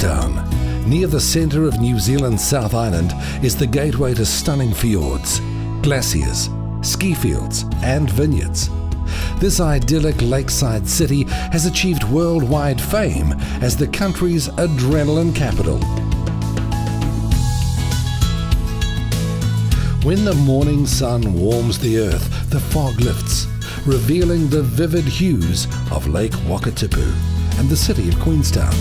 Queenstown, near the centre of New Zealand's South Island, is the gateway to stunning fjords, glaciers, ski fields and vineyards. This idyllic lakeside city has achieved worldwide fame as the country's adrenaline capital. When the morning sun warms the earth, the fog lifts, revealing the vivid hues of Lake Wakatipu and the city of Queenstown.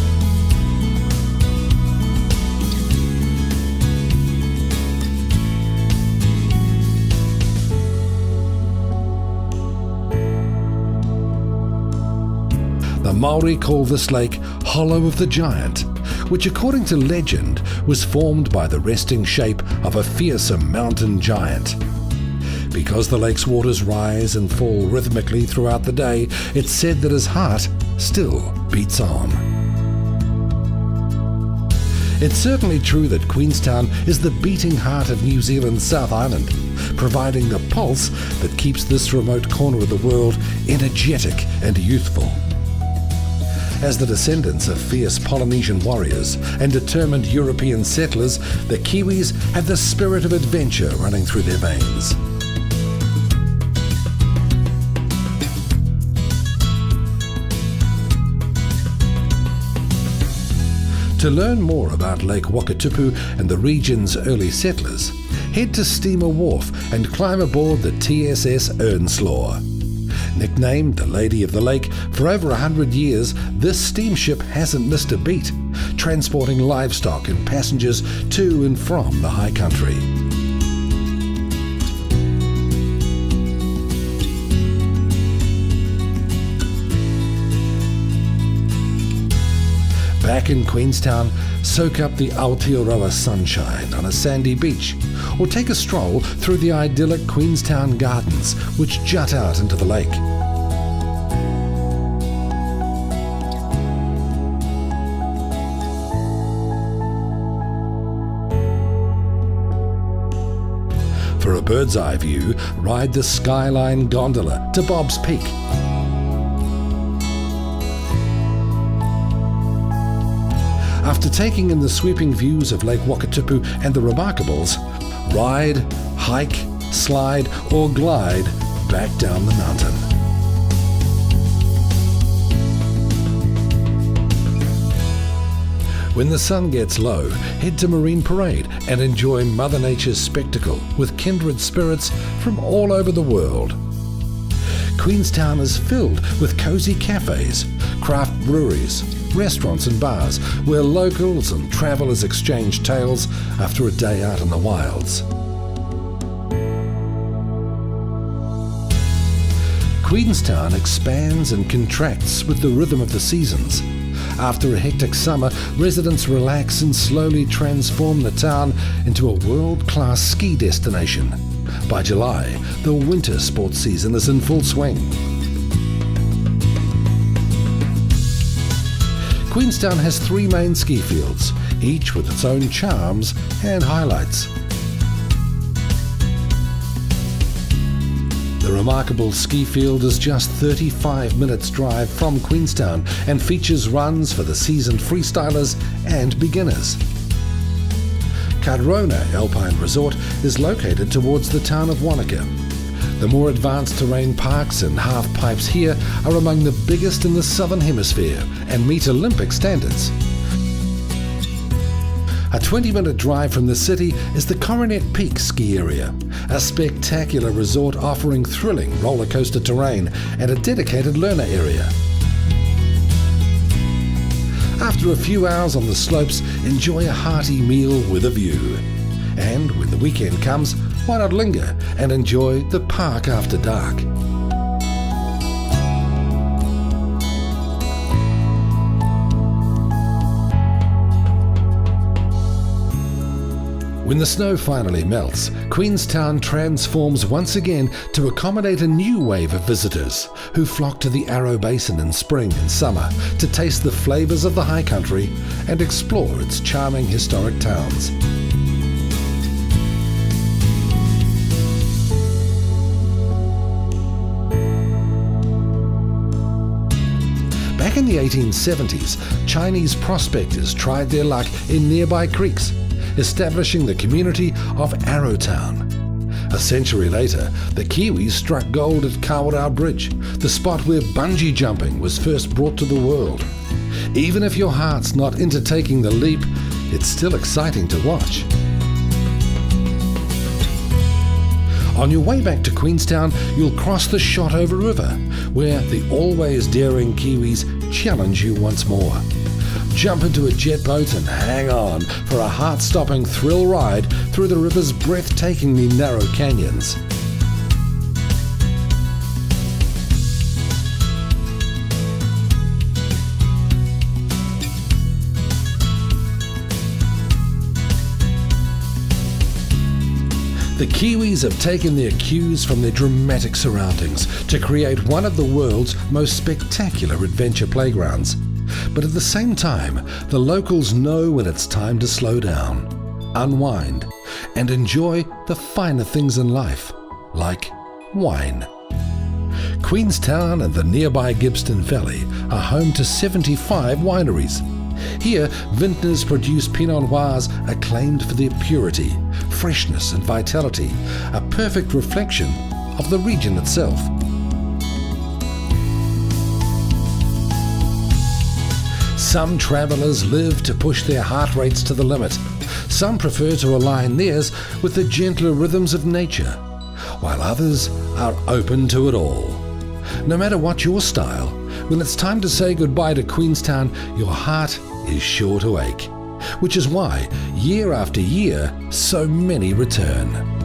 The Maori call this lake Hollow of the Giant, which according to legend was formed by the resting shape of a fearsome mountain giant. Because the lake's waters rise and fall rhythmically throughout the day, it's said that his heart still beats on. It's certainly true that Queenstown is the beating heart of New Zealand's South Island, providing the pulse that keeps this remote corner of the world energetic and youthful. As the descendants of fierce Polynesian warriors and determined European settlers, the Kiwis have the spirit of adventure running through their veins. To learn more about Lake Wakatipu and the region's early settlers, head to Steamer Wharf and climb aboard the TSS Earnslaw. Nicknamed the Lady of the Lake, for over 100 years, this steamship hasn't missed a beat, transporting livestock and passengers to and from the high country. Back in Queenstown, soak up the Aotearoa sunshine on a sandy beach, or take a stroll through the idyllic Queenstown Gardens, which jut out into the lake. For a bird's eye view, ride the Skyline gondola to Bob's Peak. After taking in the sweeping views of Lake Wakatipu and the Remarkables, ride, hike, slide or glide back down the mountain. When the sun gets low, head to Marine Parade and enjoy Mother Nature's spectacle with kindred spirits from all over the world. Queenstown is filled with cosy cafes, craft breweries, restaurants and bars where locals and travellers exchange tales after a day out in the wilds. Queenstown expands and contracts with the rhythm of the seasons. After a hectic summer, residents relax and slowly transform the town into a world-class ski destination. By July, the winter sports season is in full swing. Queenstown has 3 main ski fields, each with its own charms and highlights. The remarkable ski field is just 35 minutes drive from Queenstown and features runs for the seasoned freestylers and beginners. Karona Alpine Resort is located towards the town of Wanaka. The more advanced terrain parks and half-pipes here are among the biggest in the Southern Hemisphere and meet Olympic standards. A 20-minute drive from the city is the Coronet Peak ski area, a spectacular resort offering thrilling roller coaster terrain and a dedicated learner area. After a few hours on the slopes, enjoy a hearty meal with a view. And when the weekend comes, why not linger and enjoy the park after dark? When the snow finally melts, Queenstown transforms once again to accommodate a new wave of visitors who flock to the Arrow Basin in spring and summer to taste the flavours of the high country and explore its charming historic towns. Back in the 1870s, Chinese prospectors tried their luck in nearby creeks, establishing the community of Arrowtown. A century later, the Kiwis struck gold at Kawarau Bridge, the spot where bungee jumping was first brought to the world. Even if your heart's not into taking the leap, it's still exciting to watch. On your way back to Queenstown, you'll cross the Shotover River, where the always daring Kiwis challenge you once more. Jump into a jet boat and hang on for a heart-stopping thrill ride through the river's breathtakingly narrow canyons. The Kiwis have taken their cues from their dramatic surroundings to create one of the world's most spectacular adventure playgrounds. But at the same time, the locals know when it's time to slow down, unwind, and enjoy the finer things in life, like wine. Queenstown and the nearby Gibbston Valley are home to 75 wineries. Here, vintners produce Pinot Noirs acclaimed for their purity, freshness and vitality, a perfect reflection of the region itself. Some travellers live to push their heart rates to the limit. Some prefer to align theirs with the gentler rhythms of nature, while others are open to it all. No matter what your style, when it's time to say goodbye to Queenstown, your heart is sure to ache, which is why, year after year, so many return.